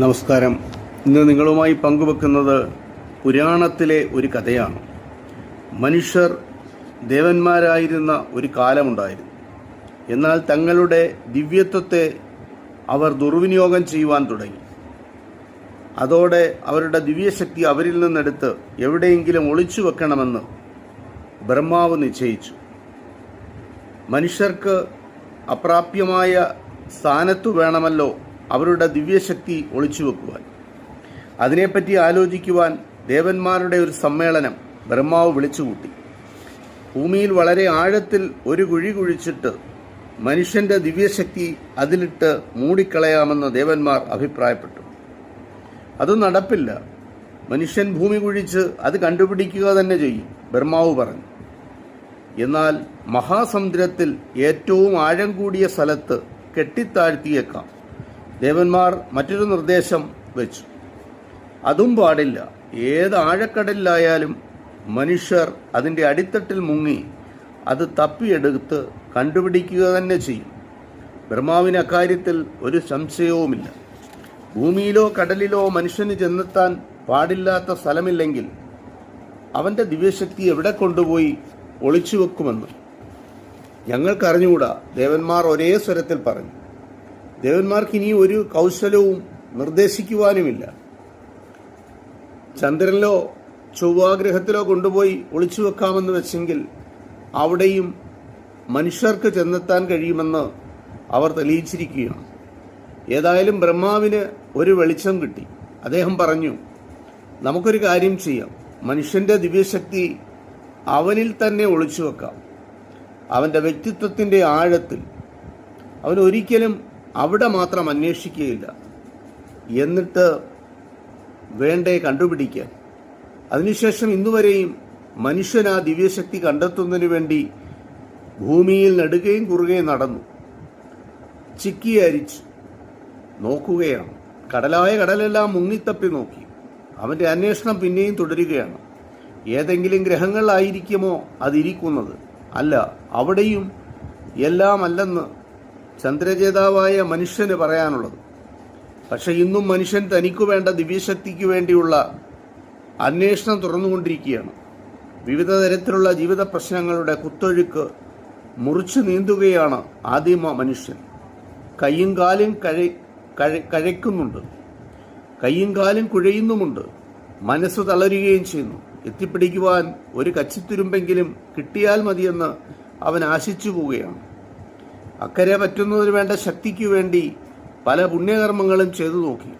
നമസ്കാരം. ഇന്ന് നിങ്ങളുമായി പങ്കുവെക്കുന്നത് പുരാണത്തിലെ ഒരു കഥയാണ്. മനുഷ്യർ ദേവന്മാരായിരുന്ന ഒരു കാലമുണ്ടായിരുന്നു. എന്നാൽ തങ്ങളുടെ ദിവ്യത്വത്തെ അവർ ദുർവിനിയോഗം ചെയ്യുവാൻ തുടങ്ങി. അതോടെ അവരുടെ ദിവ്യശക്തി അവരിൽ നിന്നെടുത്ത് എവിടെയെങ്കിലും ഒളിച്ചു വെക്കണമെന്ന് ബ്രഹ്മാവ് നിശ്ചയിച്ചു. മനുഷ്യർക്ക് അപ്രാപ്യമായ സ്ഥാനത്തു വേണമല്ലോ അവരുടെ ദിവ്യശക്തി ഒളിച്ചു വെക്കുവാൻ. അതിനെപ്പറ്റി ആലോചിക്കുവാൻ ദേവന്മാരുടെ ഒരു സമ്മേളനം ബ്രഹ്മാവ് വിളിച്ചുകൂട്ടി. ഭൂമിയിൽ വളരെ ആഴത്തിൽ ഒരു കുഴി കുഴിച്ചിട്ട് മനുഷ്യന്റെ ദിവ്യശക്തി അതിലിട്ട് മൂടിക്കളയാമെന്ന് ദേവന്മാർ അഭിപ്രായപ്പെട്ടു. അത് നടപ്പില്ല. മനുഷ്യൻ ഭൂമി കുഴിച്ച് അത് കണ്ടുപിടിക്കുക തന്നെ ചെയ്യും, ബ്രഹ്മാവ് പറഞ്ഞു. എന്നാൽ മഹാസമുദ്രത്തിൽ ഏറ്റവും ആഴം കൂടിയ സ്ഥലത്ത് കെട്ടിത്താഴ്ത്തിയേക്കാം. ദേവന്മാർ മറ്റൊരു നിർദ്ദേശം വെച്ചു. അതും പാടില്ല. ഏത് ആഴക്കടലിലായാലും മനുഷ്യർ അതിൻ്റെ അടിത്തട്ടിൽ മുങ്ങി അത് തപ്പിയെടുത്ത് കണ്ടുപിടിക്കുക തന്നെ ചെയ്യും. ബ്രഹ്മാവിന് അക്കാര്യത്തിൽ ഒരു സംശയവുമില്ല. ഭൂമിയിലോ കടലിലോ മനുഷ്യന് ചെന്നെത്താൻ പാടില്ലാത്ത സ്ഥലമില്ലെങ്കിൽ അവൻ്റെ ദിവ്യശക്തി എവിടെ കൊണ്ടുപോയി ഒളിച്ചു വെക്കുമെന്ന് ഞങ്ങൾക്കറിഞ്ഞുകൂടാ, ദേവന്മാർ ഒരേ സ്വരത്തിൽ പറഞ്ഞു. ദേവന്മാർക്ക് ഇനി ഒരു കൗശലവും നിർദ്ദേശിക്കുവാനുമില്ല. ചന്ദ്രനിലോ ചൊവ്വാഗ്രഹത്തിലോ കൊണ്ടുപോയി ഒളിച്ചു വെക്കാമെന്ന് വെച്ചെങ്കിൽ അവിടെയും മനുഷ്യർക്ക് ചെന്നെത്താൻ കഴിയുമെന്ന് അവർ തെളിയിച്ചിരിക്കുകയാണ്. ഏതായാലും ബ്രഹ്മാവിന് ഒരു വെളിച്ചം കിട്ടി. അദ്ദേഹം പറഞ്ഞു, നമുക്കൊരു കാര്യം ചെയ്യാം. മനുഷ്യന്റെ ദിവ്യശക്തി അവനിൽ തന്നെ ഒളിച്ചു വെക്കാം. അവന്റെ വ്യക്തിത്വത്തിന്റെ ആഴത്തിൽ. അവൻ ഒരിക്കലും അവിടെ മാത്രം അന്വേഷിക്കുകയില്ല. എന്നിട്ട് വേണ്ടേ കണ്ടുപിടിക്കാൻ. അതിനുശേഷം ഇന്നുവരെയും മനുഷ്യൻ ആ ദിവ്യശക്തി കണ്ടെത്തുന്നതിന് വേണ്ടി ഭൂമിയിൽ നെടുകയും കുറുകയും നടന്നു, ചിക്കി അരിച്ച് നോക്കുകയാണ്. കടലായ കടലെല്ലാം മുങ്ങിത്തപ്പി നോക്കി. അവന്റെ അന്വേഷണം പിന്നെയും തുടരുകയാണ്. ഏതെങ്കിലും ഗ്രഹങ്ങളിലായിരിക്കുമോ അതിരിക്കുന്നത്? അല്ല, അവിടെയും എല്ലാം അല്ലെന്ന് ചന്ദ്രജേതാവായ മനുഷ്യന് പറയാനുള്ളത്. പക്ഷെ ഇന്നും മനുഷ്യൻ തനിക്കു വേണ്ട ദിവ്യശക്തിക്ക് വേണ്ടിയുള്ള അന്വേഷണം തുറന്നുകൊണ്ടിരിക്കുകയാണ്. വിവിധ തരത്തിലുള്ള ജീവിത പ്രശ്നങ്ങളുടെ കുത്തൊഴുക്ക് മുറിച്ചു നീന്തുകയാണ് ആദിമ മനുഷ്യൻ. കയ്യും കാലും കഴയ്ക്കുന്നുണ്ട്, കയ്യും കാലും കുഴയുന്നുമുണ്ട്. മനസ്സ് തളരുകയും ചെയ്യുന്നു. എത്തിപ്പിടിക്കുവാൻ ഒരു കച്ചിത്തുരുമ്പെങ്കിലും കിട്ടിയാൽ മതിയെന്ന് അവൻ ആശിച്ചു പോവുകയാണ്. അക്കരെ പറ്റുന്നതിന് വേണ്ട ശക്തിക്കു വേണ്ടി പല പുണ്യകർമ്മങ്ങളും ചെയ്തു നോക്കി.